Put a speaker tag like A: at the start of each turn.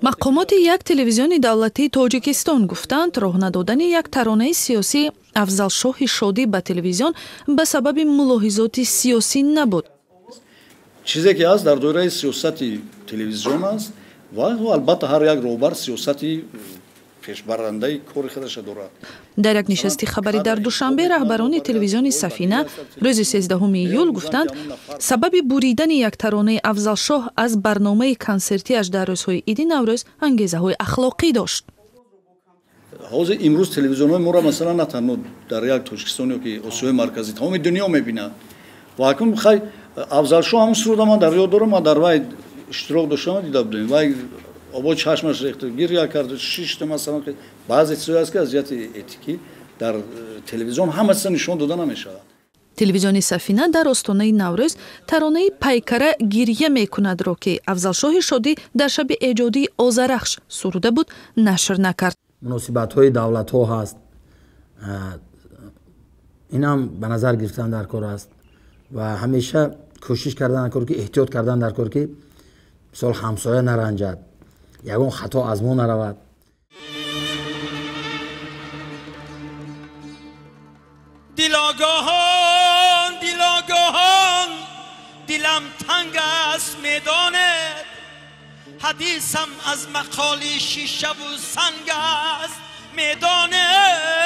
A: мақомоти як телевизиони давлатии Тоҷикистон гуфтанд, роҳ надодани як таронаи сиёсӣ Афзалшоҳи Шодӣ ба телевизион ба сабаби мулоҳизоти сиёсӣ набуд.
B: чизе ки аст дар доираи сиёсати телевизион аст ва албатта ҳар як роҳбар сиёсати пешбарандаи кори худаш дорад.
A: дар як нишасти хабарӣ дар душанбе раҳбарони телевизиони Сафина рӯзи 13 июл гуфтанд, сабаби буридани як таронаи Афзалшоҳ аз барномаи консертиаш дар рӯзҳои Иди Наврӯз ангезаҳои ахлоқӣ дошт.
B: ҳозир имрӯз телевизионҳои моро масалан на танҳо дар як Тоҷикистон ёки Осиёи марказӣ тамоми дунё мебинад. ва акнун хай Афзалшоҳ ҳамун суруда ман дар ёд дорам, ман дар вай иштирок доштам, дида будем вай обои чашмаш рехта гиря кард шишта масалан баъзе чизҳое аст ки аз ҷиҳати этикӣ дар телевизион ҳамаша нишон дода намешавад.
A: телевизиони Сафина дар остонаи Наврӯз таронаи пайкара гирья мекунадро ки Афзалшоҳи Шодӣ дар шаби эҷодии Озарахш суруда буд, нашр накард.
C: муносибатҳои давлатҳо ҳаст, инам ба назар гирифтан дар кор аст ва ҳамеша кӯшиш кардан дар кор ки эҳтиёт кардан дар кор ки мисол ҳамсоя наранҷад, ягон хато аз мо наравад.
D: дилагоҳон дилагоҳон дилам танг аст медонед, ҳадисам аз мақоли шишаву санг аст медонед.